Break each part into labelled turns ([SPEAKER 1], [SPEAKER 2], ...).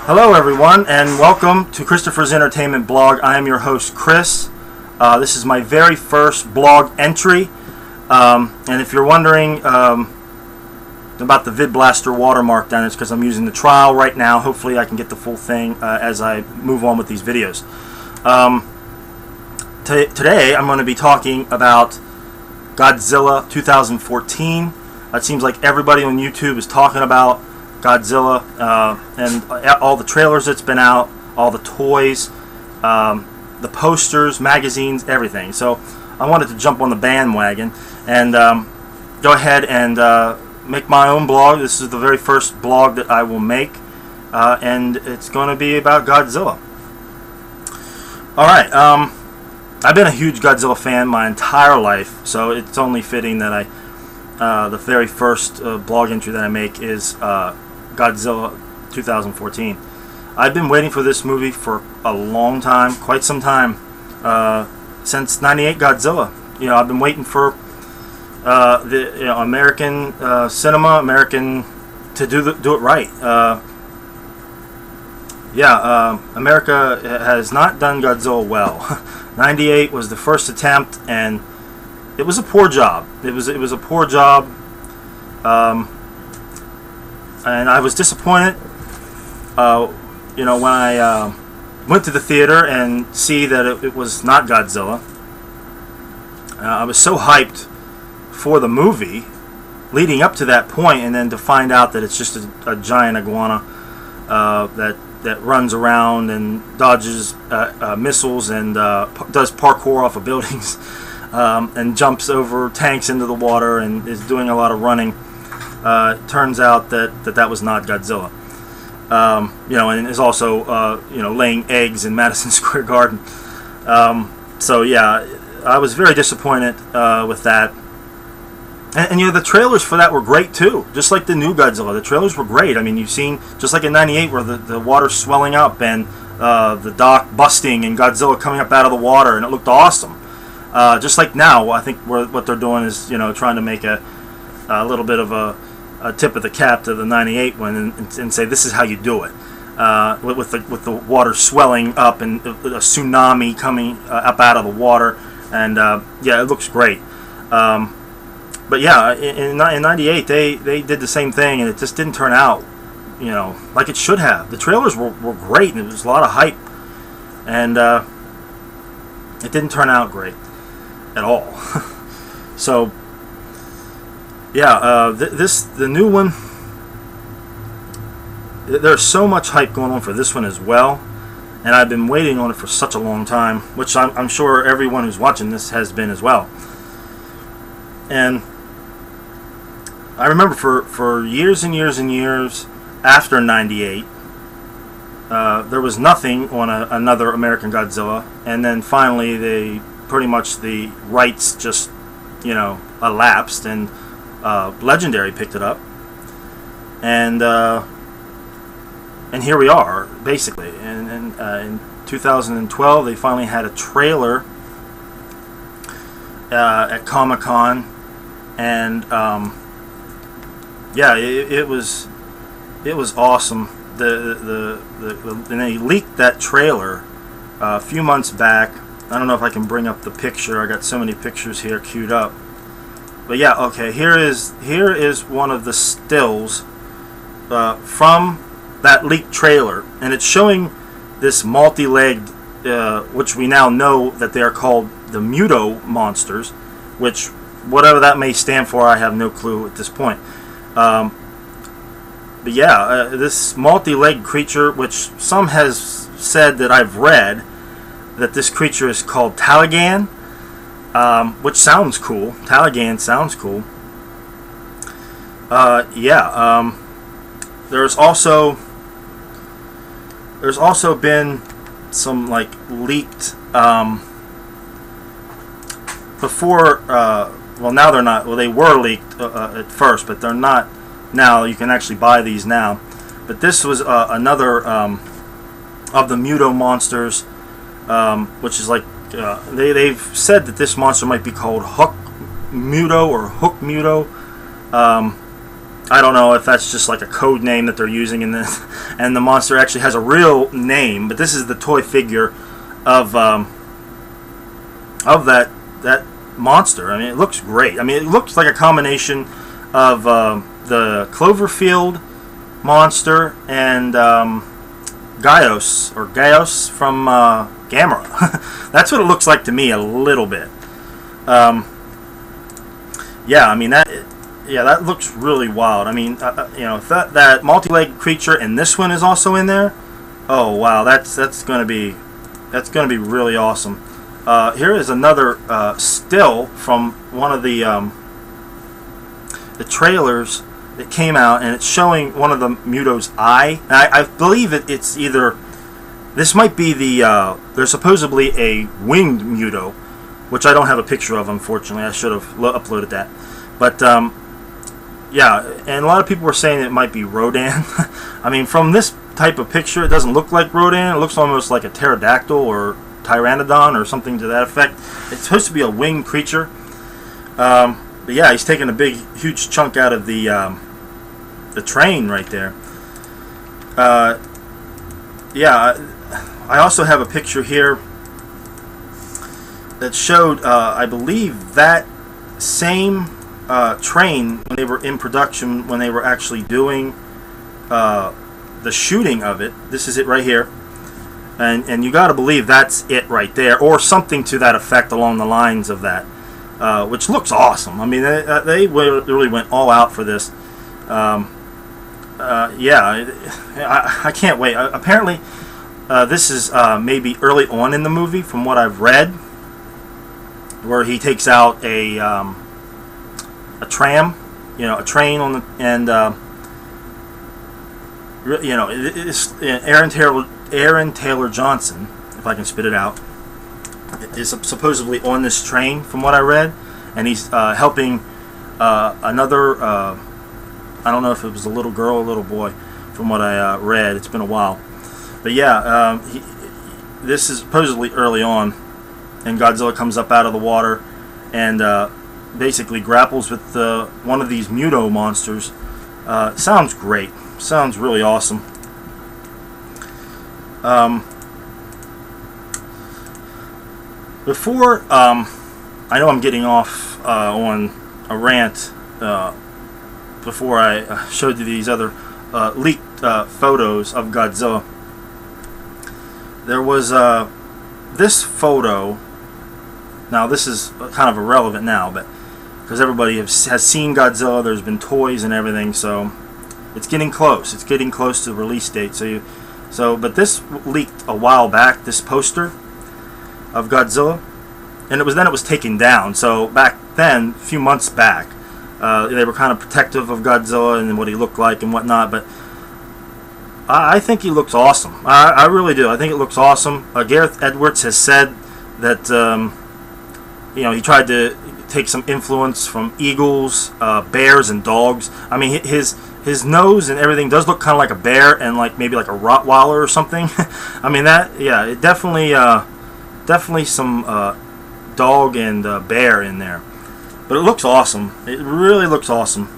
[SPEAKER 1] Hello everyone, and welcome to Christopher's Entertainment Blog. I am your host, Chris. This is my very first blog entry, and if you're wondering about the VidBlaster watermark down, it's because I'm using the trial right now. Hopefully I can get the full thing as I move on with these videos. Today I'm going to be talking about Godzilla 2014. It seems like everybody on YouTube is talking about Godzilla and all the trailers that's been out, all the toys, the posters, magazines, everything. So I wanted to jump on the bandwagon and go ahead and make my own blog. This is the very first blog that I will make, and it's going to be about Godzilla. Alright, I've been a huge Godzilla fan my entire life, so it's only fitting that the very first blog entry that I make is Godzilla 2014. I've been waiting for this movie for a long time, quite some time, since '98 Godzilla. You know, I've been waiting for the American cinema, American to do it right. America has not done Godzilla well. '98 was the first attempt, and it was a poor job. It was a poor job. And I was disappointed, when I went to the theater and see that it was not Godzilla. I was so hyped for the movie leading up to that point, and then to find out that it's just a giant iguana that runs around and dodges missiles and does parkour off of buildings and jumps over tanks into the water and is doing a lot of running. Turns out that was not Godzilla. And is also laying eggs in Madison Square Garden. So yeah, I was very disappointed with that. And the trailers for that were great too. Just like the new Godzilla, the trailers were great. I mean, you've seen, just like in '98, where the water's swelling up and the dock busting and Godzilla coming up out of the water, and it looked awesome. Just like now, I think what they're doing is trying to make a little bit of a tip of the cap to the '98 one, and say this is how you do it, with the water swelling up and a tsunami coming up out of the water, and yeah, it looks great. But yeah, in '98 they did the same thing, and it just didn't turn out like it should have. The trailers were great, and there was a lot of hype, and it didn't turn out great at all. So yeah, the new one, there's so much hype going on for this one as well, and I've been waiting on it for such a long time, which I'm sure everyone who's watching this has been as well. And I remember for years and years and years after '98, there was nothing on another American Godzilla, and then finally the rights just elapsed, and Legendary picked it up, and here we are, basically. And in 2012, they finally had a trailer at Comic-Con, and yeah, it was awesome. And they leaked that trailer a few months back. I don't know if I can bring up the picture. I got so many pictures here queued up. But yeah, okay, here is one of the stills from that leaked trailer, and it's showing this multi-legged, which we now know that they are called the Muto monsters, which, whatever that may stand for, I have no clue at this point. But yeah, this multi-legged creature, which some has said that I've read that this creature is called Taligan. Which sounds cool. Taligan sounds cool. There's also been some leaked before. Well, now they're not. Well, they were leaked at first, but they're not now. You can actually buy these now. But this was another of the Muto monsters, which is they've said that this monster might be called Hook Muto or Hook Muto. I don't know if that's just like a code name that they're using in this, and the monster actually has a real name. But this is the toy figure of that monster. I mean, it looks great. I mean, it looks like a combination of the Cloverfield monster and Gaios from Gamera. That's what it looks like to me a little bit. Yeah, I mean that looks really wild. I mean, you know, if that multi-leg creature and this one is also in there, oh wow, that's gonna be really awesome. Here is another still from one of the trailers that came out, and it's showing one of the Muto's eye. And I believe it's either, this might be there's supposedly a winged Muto, which I don't have a picture of, unfortunately. I should have uploaded that. But yeah, and a lot of people were saying it might be Rodan. I mean, from this type of picture, it doesn't look like Rodan. It looks almost like a pterodactyl or pteranodon or something to that effect. It's supposed to be a winged creature. But yeah, he's taking a big, huge chunk out of the train right there. Yeah, I also have a picture here that showed, I believe, that same train when they were in production, when they were actually doing the shooting of it. This is it right here, and you got to believe that's it right there, or something to that effect along the lines of that, which looks awesome. I mean, they really went all out for this. Yeah, I can't wait. Apparently, this is maybe early on in the movie, from what I've read, where he takes out a tram, you know, a train on the, and you know, it's Aaron Taylor Johnson, if I can spit it out, is supposedly on this train, from what I read, and he's helping another. I don't know if it was a little girl or a little boy, from what I read. It's been a while, but yeah, this is supposedly early on, and Godzilla comes up out of the water and basically grapples with one of these Muto monsters. Sounds great. Sounds really awesome. Before, I know I'm getting off on a rant before I showed you these other leaked photos of Godzilla. There was this photo. Now, this is kind of irrelevant now, but because everybody has seen Godzilla, there's been toys and everything, so it's getting close. It's getting close to the release date. But this leaked a while back, this poster of Godzilla, and it was taken down. So back then, a few months back, they were kind of protective of Godzilla and what he looked like and whatnot. But I think he looks awesome. I really do. I think it looks awesome. Gareth Edwards has said that you know, he tried to take some influence from eagles, bears, and dogs. I mean, his nose and everything does look kind of like a bear, and like maybe like a Rottweiler or something. I mean, that, yeah, it definitely some dog and bear in there. But it looks awesome. It really looks awesome.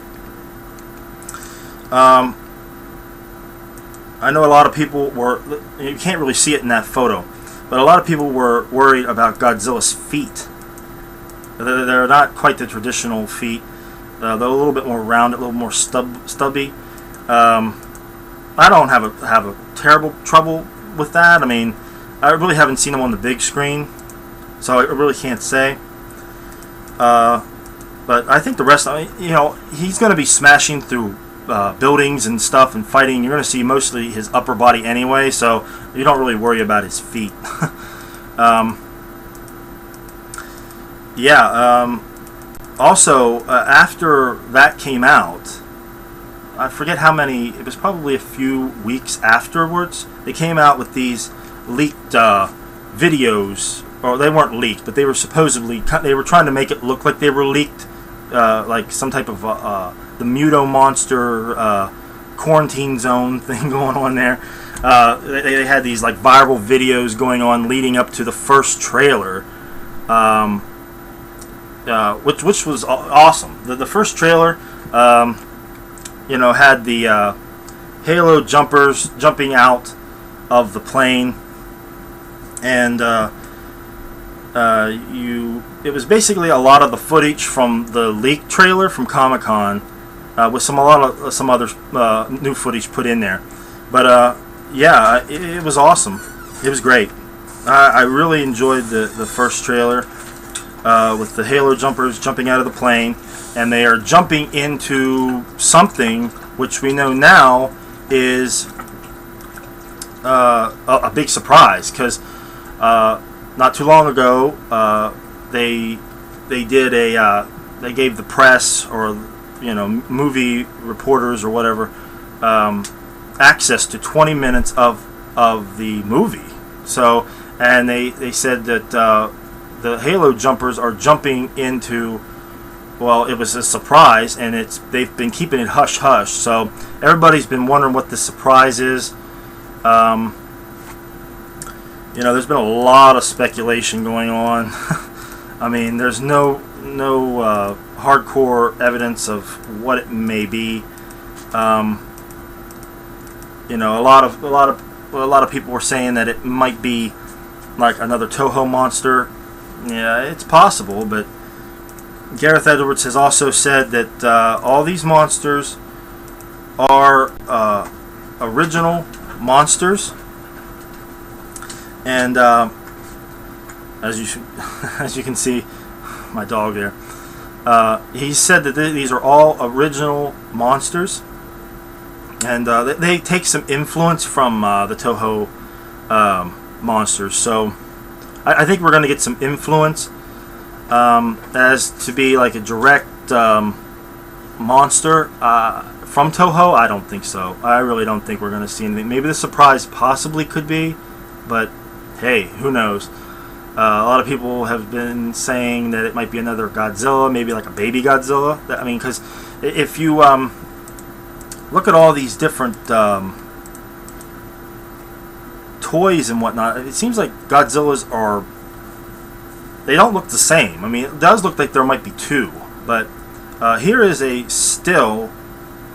[SPEAKER 1] I know a lot of people were, you can't really see it in that photo, but a lot of people were worried about Godzilla's feet. They're not quite the traditional feet. They're a little bit more rounded, a little more stubby. I don't have a terrible trouble with that. I mean, I really haven't seen them on the big screen, so I really can't say. But I think the rest, you know, he's going to be smashing through buildings and stuff and fighting. You're going to see mostly his upper body anyway, so you don't really worry about his feet. Yeah. Also, after that came out, I forget how many, it was probably a few weeks afterwards, they came out with these leaked videos, or they weren't leaked, but they were supposedly, they were trying to make it look like they were leaked, like some type of the Muto monster quarantine zone thing going on there. They had these like viral videos going on leading up to the first trailer, which was awesome. The first trailer, had the Halo jumpers jumping out of the plane, and it was basically a lot of the footage from the leaked trailer from Comic-Con, with some other new footage put in there. But yeah, it was awesome. It was great. I really enjoyed the first trailer, with the Halo jumpers jumping out of the plane, and they are jumping into something which we know now is a big surprise, because not too long ago they gave the press, or movie reporters or whatever, access to 20 minutes of the movie. So, and they said that the Halo jumpers are jumping into, well, it was a surprise, and they've been keeping it hush hush. So everybody's been wondering what the surprise is. There's been a lot of speculation going on. I mean, there's no hardcore evidence of what it may be. A lot of people were saying that it might be like another Toho monster. Yeah, it's possible, but Gareth Edwards has also said that all these monsters are original monsters, and as you can see, my dog there. He said that these are all original monsters, and they take some influence from the Toho monsters. So I think we're going to get some influence. As to be like a direct monster from Toho, I don't think so. I really don't think we're going to see anything. Maybe the surprise possibly could be, but hey, who knows? A lot of people have been saying that it might be another Godzilla, maybe like a baby Godzilla. I mean, because if you look at all these different toys and whatnot, it seems like Godzillas they don't look the same. I mean, it does look like there might be two, but here is a still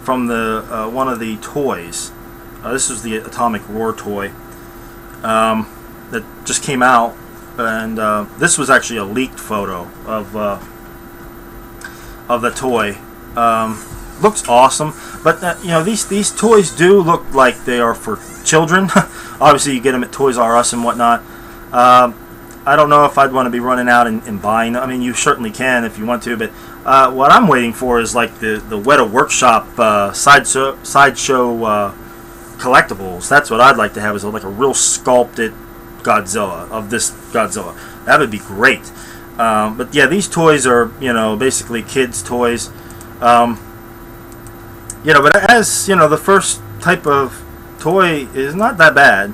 [SPEAKER 1] from the one of the toys. This is the Atomic Roar toy that just came out, and this was actually a leaked photo of the toy. Looks awesome, but these toys do look like they are for children. Obviously, you get them at Toys R Us and whatnot. I don't know if I'd want to be running out and buying. I mean, you certainly can if you want to, but what I'm waiting for is like the Weta Workshop sideshow collectibles. That's what I'd like to have, is like a real sculpted Godzilla of this Godzilla. That would be great. But yeah, these toys are basically kids' toys. But as the first type of toy is not that bad.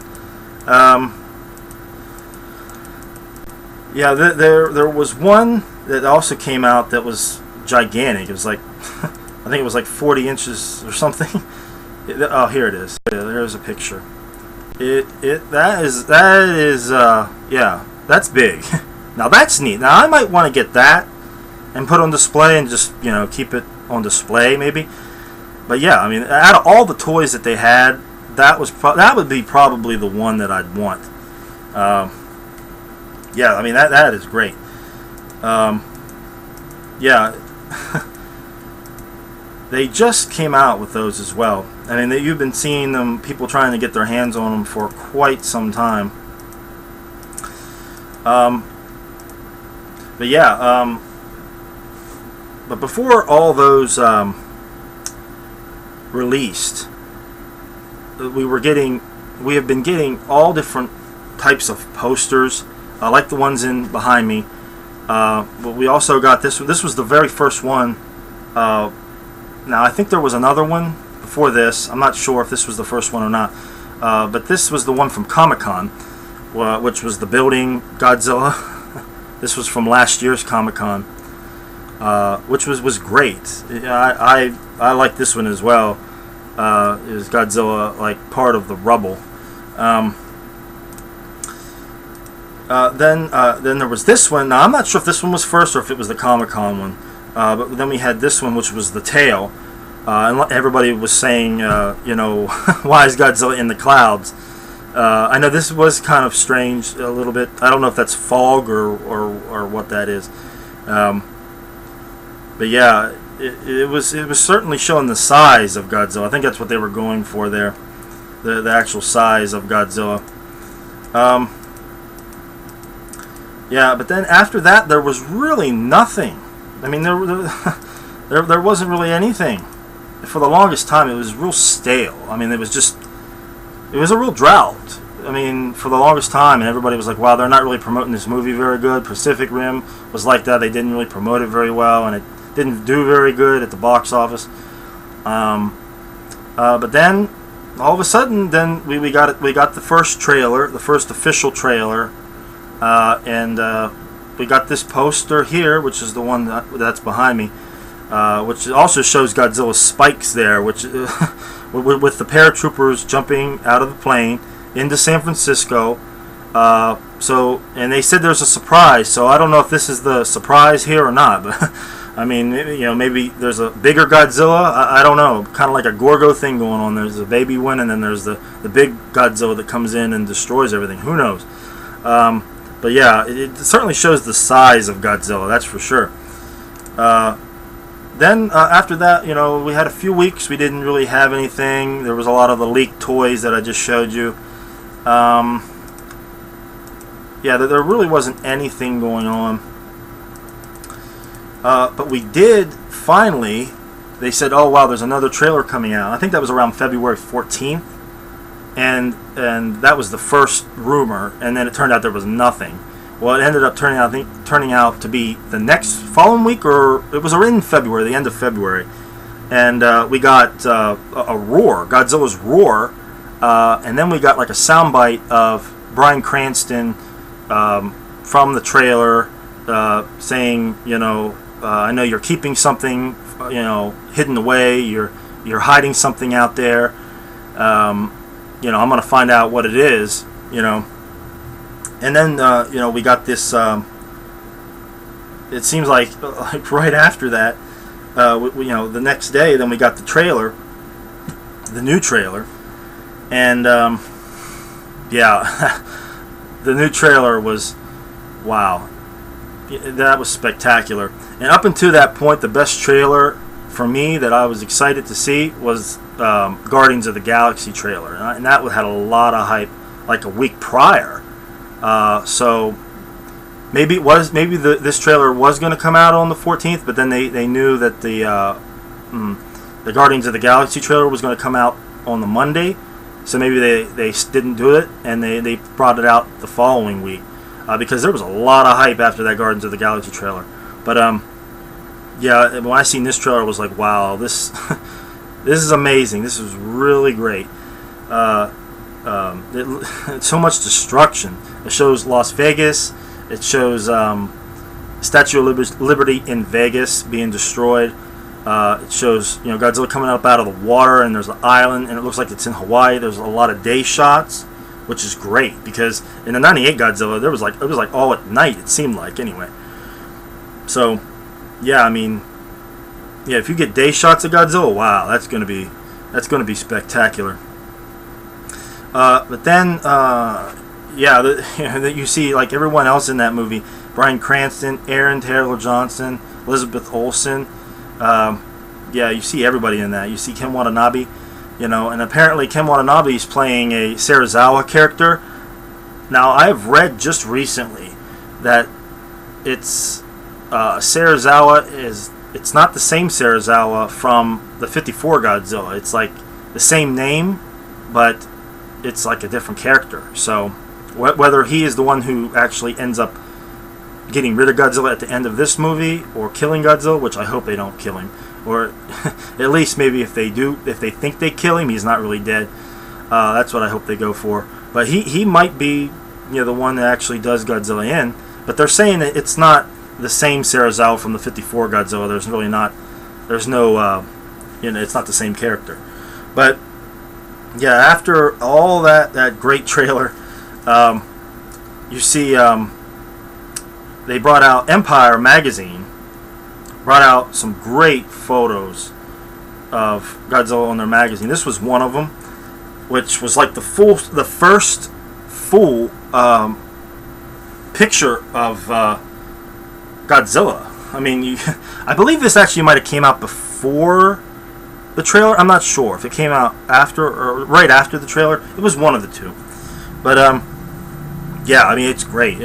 [SPEAKER 1] Yeah, there was one that also came out that was gigantic. It was like, I think it was like 40 inches or something. Oh, here it is. There's a picture. That is yeah, that's big. Now that's neat. Now I might want to get that and put on display and just keep it on display maybe. But yeah, I mean, out of all the toys that they had, that would be probably the one that I'd want. Yeah, I mean that is great. Yeah, they just came out with those as well. I mean, you've been seeing them, people trying to get their hands on them for quite some time. But yeah, but before all those released, we have been getting all different types of posters. Like the ones behind me, but we also got this one. This was the very first one. Now I think there was another one before this. I'm not sure if this was the first one or not, but this was the one from Comic-Con, which was the building Godzilla. This was from last year's Comic-Con, which was great. I like this one as well. Is Godzilla like part of the rubble? Then there was this one. Now I'm not sure if this one was first or if it was the Comic-Con one. But then we had this one, which was the tail, And everybody was saying, you know, why is Godzilla in the clouds? I know this was kind of strange a little bit. I don't know if that's fog or what that is. But yeah, it was certainly showing the size of Godzilla. I think that's what they were going for there, the actual size of Godzilla. Yeah, but then after that there was really nothing. I mean, there wasn't really anything. For the longest time, it was real stale. I mean, it was a real drought. I mean, for the longest time, and everybody was like, wow, they're not really promoting this movie very good. Pacific Rim was like that. They didn't really promote it very well, and it didn't do very good at the box office. But then, all of a sudden, then we got the first trailer, the first official trailer, and we got this poster here, which is the one that's behind me, which also shows Godzilla's spikes there, which with the paratroopers jumping out of the plane into San Francisco. And they said there's a surprise, so I don't know if this is the surprise here or not, but I mean, maybe there's a bigger Godzilla. I don't know, kind of like a Gorgo thing going on. There's a baby one, and then there's the big Godzilla that comes in and destroys everything. Who knows? But yeah, it certainly shows the size of Godzilla, that's for sure. Then after that, we had a few weeks. We didn't really have anything. There was a lot of the leaked toys that I just showed you. Yeah, there really wasn't anything going on. But we did finally. They said, "Oh wow, there's another trailer coming out." I think that was around February 14th, and that was the first rumor. And then it turned out there was nothing. Well, it ended up turning out to be the next following week, or it was in February, the end of February, and we got a roar, Godzilla's roar, and then we got like a soundbite of Bryan Cranston from the trailer saying, I know you're keeping something, hidden away. You're hiding something out there. I'm gonna find out what it is. And then we got this. It seems like right after that, the next day, then we got the trailer, the new trailer, and yeah, the new trailer was wow. That was spectacular. And up until that point, the best trailer for me that I was excited to see was Guardians of the Galaxy trailer, and that had a lot of hype like a week prior. So maybe this trailer was going to come out on the 14th, but then they knew that the Guardians of the Galaxy trailer was going to come out on the Monday, so maybe they didn't do it, and they brought it out the following week. Because there was a lot of hype after that Guardians of the Galaxy trailer. But yeah, when I seen this trailer, I was like, wow, this this is amazing. This is really great. So much destruction. It shows Las Vegas. It shows Statue of Liberty in Vegas being destroyed. It shows Godzilla coming up out of the water, and there's an island, and it looks like it's in Hawaii. There's a lot of day shots, which is great, because in the '98 Godzilla, it was like all at night, it seemed like, anyway. So yeah, I mean, yeah, if you get day shots of Godzilla, wow, that's gonna be spectacular. But then yeah, you see like everyone else in that movie: Bryan Cranston, Aaron Taylor Johnson, Elizabeth Olsen. Yeah, you see everybody in that. You see Ken Watanabe. And apparently Ken Watanabe is playing a Serizawa character. Now, I have read just recently that it's Serizawa it's not the same Serizawa from the '54 Godzilla. It's like the same name, but it's like a different character. So whether he is the one who actually ends up getting rid of Godzilla at the end of this movie, or killing Godzilla, which I hope they don't kill him, or at least maybe if they do, if they think they kill him, he's not really dead. That's what I hope they go for. But he might be the one that actually does Godzilla in. But they're saying that it's not the same Serizawa from the '54 Godzilla. There's no it's not the same character. But yeah, after all that great trailer, you see they brought out Empire magazine. Brought out some great photos of Godzilla on their magazine. This was one of them, which was like the first full picture of Godzilla. I mean, I believe this actually might have came out before the trailer. I'm not sure if it came out after or right after the trailer. It was one of the two. But yeah, I mean, it's great.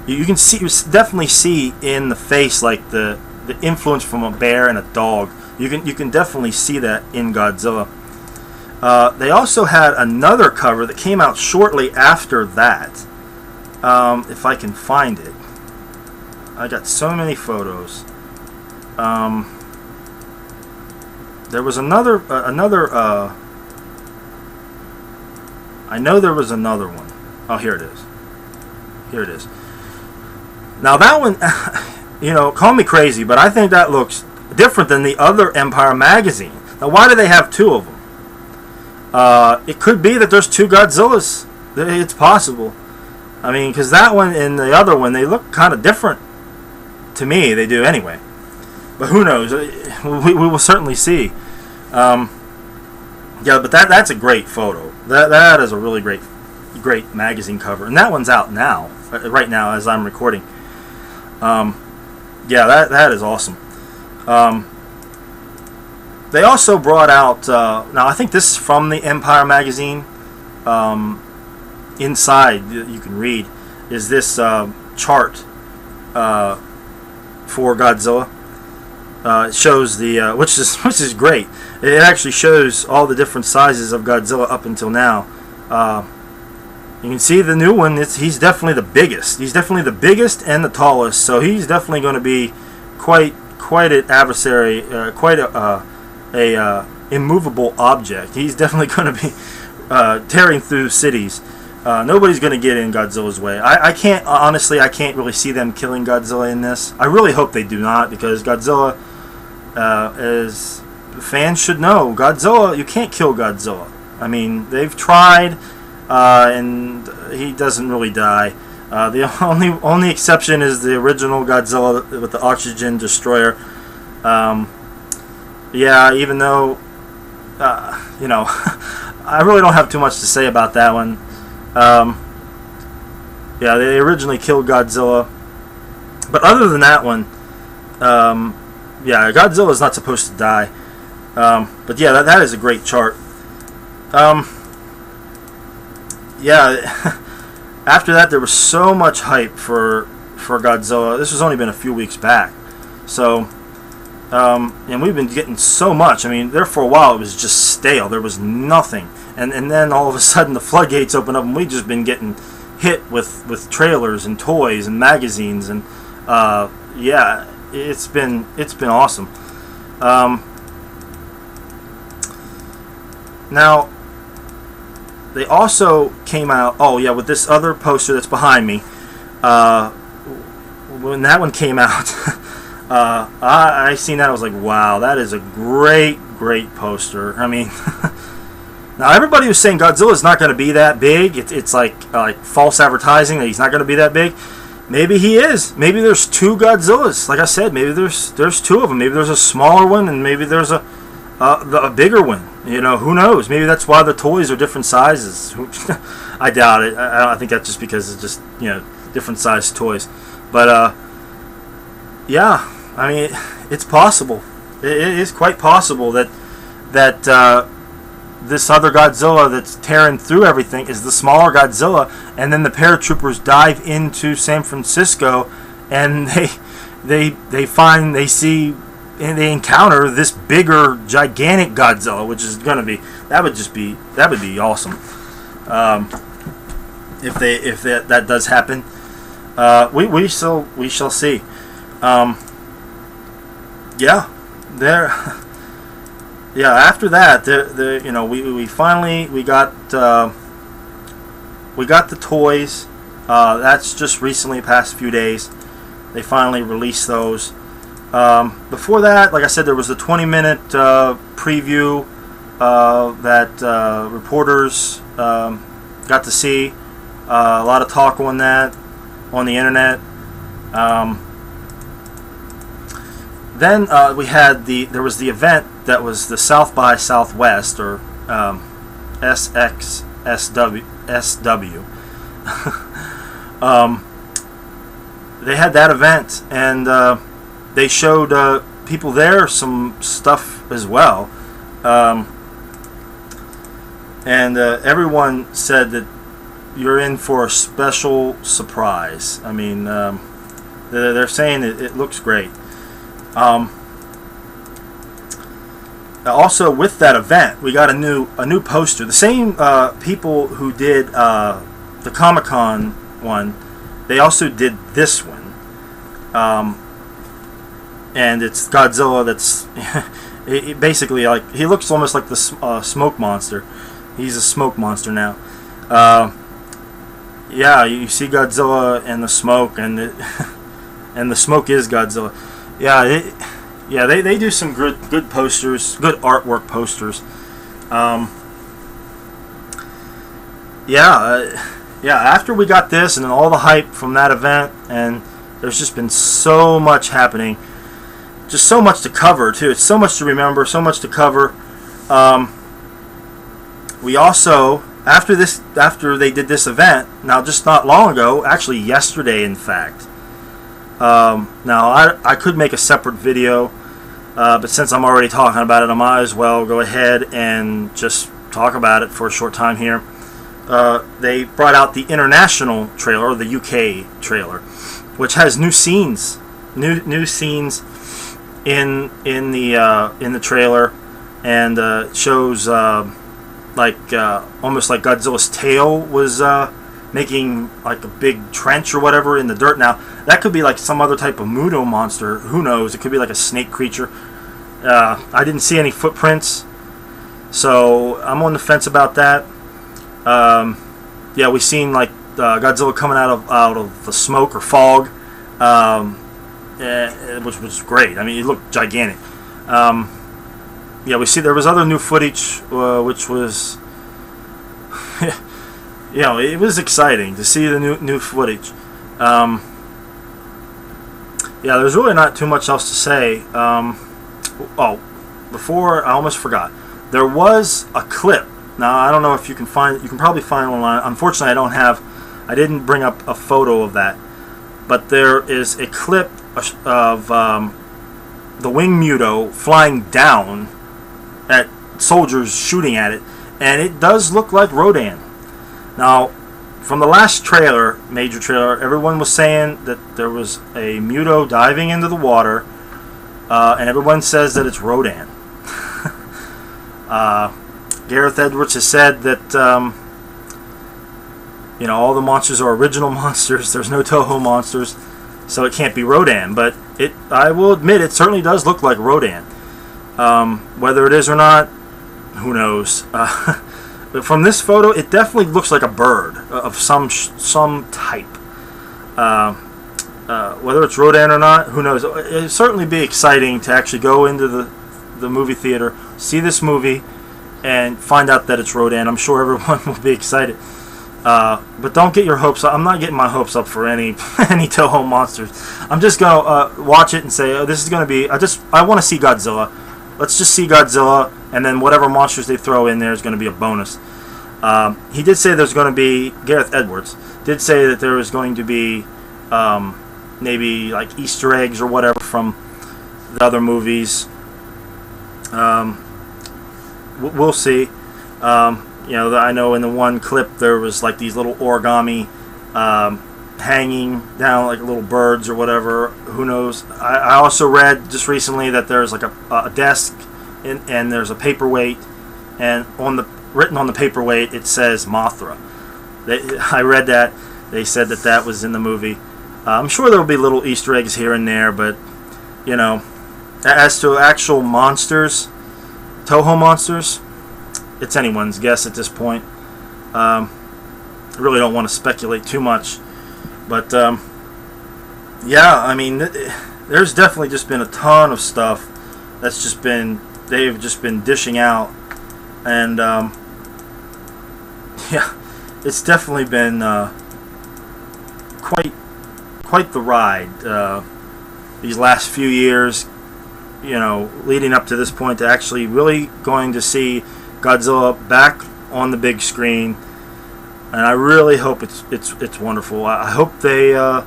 [SPEAKER 1] You can see, you definitely see in the face like the influence from a bear and a dog. You can definitely see that in Godzilla. They also had another cover that came out shortly after that. If I can find it. I got so many photos. There was another I know there was another one. Oh, here it is. Here it is. Now that one, you know, call me crazy, but I think that looks different than the other Empire magazine. Now, why do they have two of them? It could be that there's two Godzillas. It's possible. I mean, because that one and the other one, they look kind of different. To me, they do anyway. But who knows? We will certainly see. Yeah, but that's a great photo. That is a really great magazine cover, and that one's out now, right now as I'm recording. Yeah, that is awesome. They also brought out now I think this is from the Empire magazine. Inside you can read is this chart for Godzilla. It shows the which is great. It actually shows all the different sizes of Godzilla up until now. You can see the new one. He's definitely the biggest. He's definitely the biggest and the tallest. So he's definitely going to be quite an adversary, quite a immovable object. He's definitely going to be tearing through cities. Nobody's going to get in Godzilla's way. I can't, honestly, I can't really see them killing Godzilla in this. I really hope they do not, because Godzilla, as fans should know, Godzilla, you can't kill Godzilla. I mean, they've tried, and he doesn't really die. The only exception is the original Godzilla with the oxygen destroyer. Yeah, even though, you know, I really don't have too much to say about that one. Yeah, they originally killed Godzilla, but other than that one, yeah, Godzilla is not supposed to die. But yeah, that is a great chart. Yeah, after that there was so much hype for Godzilla. This has only been a few weeks back, so and we've been getting so much. I mean, there for a while it was just stale. There was nothing, and then all of a sudden the floodgates open up, and we've just been getting hit with trailers and toys and magazines, and yeah, it's been awesome. Now they also came out, oh yeah, with this other poster that's behind me. When that one came out, I seen that, I was like, wow, that is a great poster. I mean, now everybody was saying Godzilla's not going to be that big. It's like false advertising that he's not going to be that big. Maybe he is. Maybe there's two Godzillas. Like I said, maybe there's two of them. Maybe there's a smaller one, and maybe there's a bigger one. You know, who knows? Maybe that's why the toys are different sizes. I doubt it. I think that's just because it's just, you know, different size toys. But yeah, I mean, it's possible. It is quite possible that this other Godzilla that's tearing through everything is the smaller Godzilla, and then the paratroopers dive into San Francisco, and they encounter this bigger, gigantic Godzilla, which is going to be, that would be awesome. If that does happen, we shall see. Yeah, yeah. After that, you know, we finally got the toys. That's just recently, past few days, they finally released those. Before that, like I said, there was the 20-minute preview that reporters got to see. A lot of talk on that on the internet. Then we had there was the event that was the South by Southwest, or SXSW. They had that event, and they showed people there some stuff as well. And everyone said that you're in for a special surprise. I mean, they're saying it looks great. Also, with that event, we got a new poster. The same people who did the Comic-Con one, they also did this one. And it's Godzilla. That's basically like, he looks almost like the smoke monster. He's a smoke monster now. Yeah, you see Godzilla and the smoke, and and the smoke is Godzilla. Yeah, they do some good posters, good artwork posters. Yeah. After we got this and then all the hype from that event, and there's just been so much happening, just so much to cover too. It's so much to remember, so much to cover. We also, after they did this event, now just not long ago, actually yesterday in fact. Now I could make a separate video, but since I'm already talking about it, I might as well go ahead and just talk about it for a short time here. They brought out the international trailer, or the UK trailer, which has new scenes, new scenes in the trailer, and shows almost like Godzilla's tail was making like a big trench or whatever in the dirt. Now that could be like some other type of Muto monster. Who knows? It could be like a snake creature. I didn't see any footprints, so I'm on the fence about that. Yeah, we seen like Godzilla coming out of the smoke or fog, which was great. I mean, it looked gigantic. Yeah, we see there was other new footage, which was, you know, it was exciting to see the new footage. Yeah, there's really not too much else to say. Oh, before I almost forgot, there was a clip. Now I don't know if you can find it. You can probably find it online. Unfortunately, I didn't bring up a photo of that, but there is a clip of the Wing Muto flying down at soldiers shooting at it, and it does look like Rodan. Now, from the last trailer, major trailer, everyone was saying that there was a Muto diving into the water, and everyone says that it's Rodan. Gareth Edwards has said that you know, all the monsters are original monsters. There's no Toho monsters, so it can't be Rodan. But I will admit, it certainly does look like Rodan. Whether it is or not, who knows? But from this photo, it definitely looks like a bird of some type. Whether it's Rodan or not, who knows? It'd certainly be exciting to actually go into the movie theater, see this movie, and find out that it's Rodan. I'm sure everyone will be excited. But don't get your hopes up. I'm not getting my hopes up for any Toho monsters. I'm just gonna watch it and say, oh, this is gonna be. I want to see Godzilla. Let's just see Godzilla, and then whatever monsters they throw in there is going to be a bonus. He did say there's going to be, Gareth Edwards did say that there was going to be maybe like Easter eggs or whatever from the other movies. We'll see. You know, I know in the one clip there was like these little origami hanging down like little birds or whatever. Who knows? I also read just recently that there's like a desk and there's a paperweight, and written on the paperweight it says Mothra. I read that. They said that was in the movie. I'm sure there will be little Easter eggs here and there, but you know, as to actual monsters, Toho monsters, it's anyone's guess at this point. I really don't want to speculate too much. But, yeah, I mean, there's definitely just been a ton of stuff that's just been, they've just been dishing out. And, yeah, it's definitely been quite the ride these last few years. leading up to this point, to actually really going to see Godzilla back on the big screen. And I really hope it's wonderful. I hope it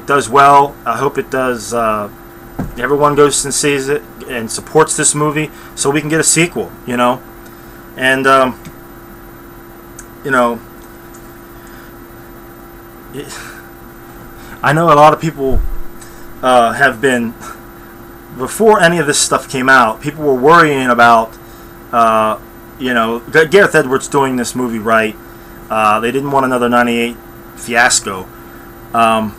[SPEAKER 1] does well. I hope it does. Everyone goes and sees it and supports this movie, so we can get a sequel. And I know a lot of people have been, before any of this stuff came out, people were worrying about Gareth Edwards doing this movie right. They didn't want another 98 fiasco. I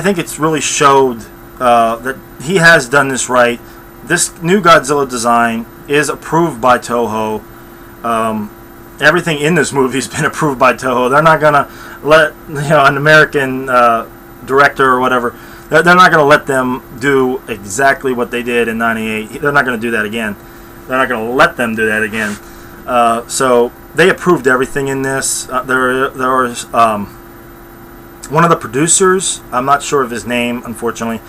[SPEAKER 1] think it's really showed that he has done this right. This new Godzilla design is approved by Toho. Everything in this movie has been approved by Toho. They're not going to let an American director or whatever, they're not going to let them do exactly what they did in 98. They're not going to do that again. They're not going to let them do that again. So they approved everything in this. There was one of the producers, I'm not sure of his name, unfortunately.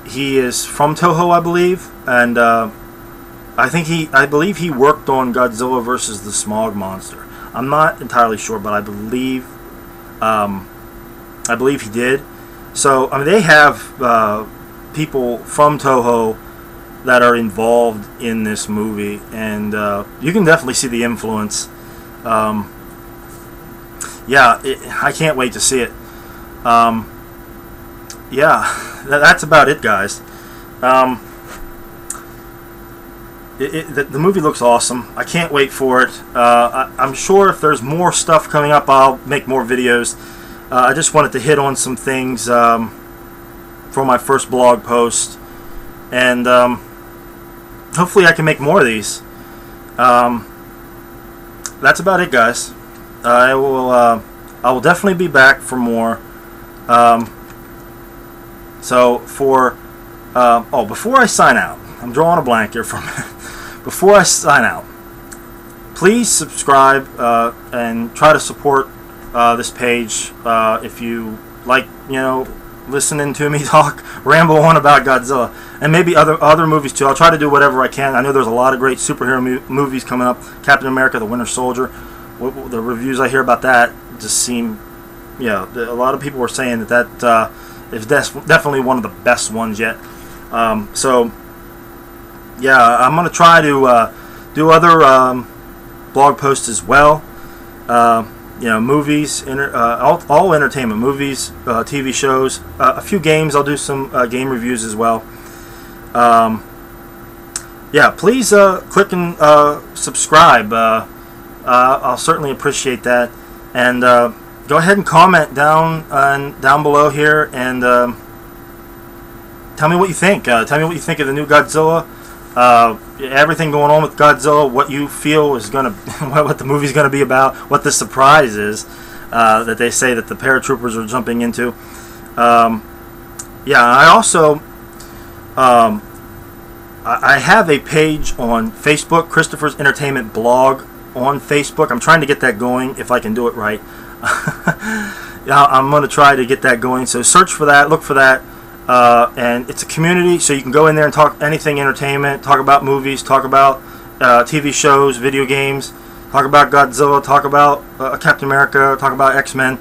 [SPEAKER 1] He is from Toho, I believe, and I believe he worked on Godzilla versus the Smog Monster. I'm not entirely sure, but I believe he did. So they have people from Toho that are involved in this movie, and you can definitely see the influence. I can't wait to see it. That's about it, guys. The movie looks awesome. I can't wait for it. I'm sure if there's more stuff coming up, I'll make more videos. I just wanted to hit on some things for my first blog post, and hopefully I can make more of these. That's about it, guys. I will definitely be back for more. Before I sign out, I'm drawing a blank here for a minute. Before I sign out, please subscribe and try to support this page if you like, listening to me ramble on about Godzilla, and maybe other movies too. I'll try to do whatever I can. I know there's a lot of great superhero movies coming up. Captain America: The Winter Soldier. The reviews I hear about that just seem, a lot of people were saying that is definitely one of the best ones yet. I'm going to try to do other blog posts as well. Movies, all entertainment, movies, TV shows, a few games. I'll do some game reviews as well. Please click and subscribe. I'll certainly appreciate that. And go ahead and comment down below here, and tell me what you think. Tell me what you think of the new Godzilla. Everything going on with Godzilla, what you feel is gonna, what the movie's gonna be about, what the surprise is that they say that the paratroopers are jumping into. I also I have a page on Facebook, Christopher's Entertainment Blog on Facebook. I'm trying to get that going if I can do it right. I'm gonna try to get that going. So search for that, look for that. And it's a community, so you can go in there and talk anything entertainment, talk about movies, talk about TV shows, video games, talk about Godzilla, talk about Captain America, talk about X-Men,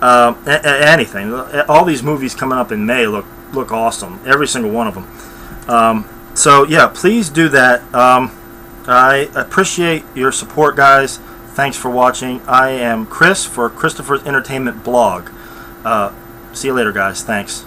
[SPEAKER 1] anything. All these movies coming up in May look awesome, every single one of them. Please do that. I appreciate your support, guys. Thanks for watching. I am Chris for Christopher's Entertainment Blog. See you later, guys. Thanks.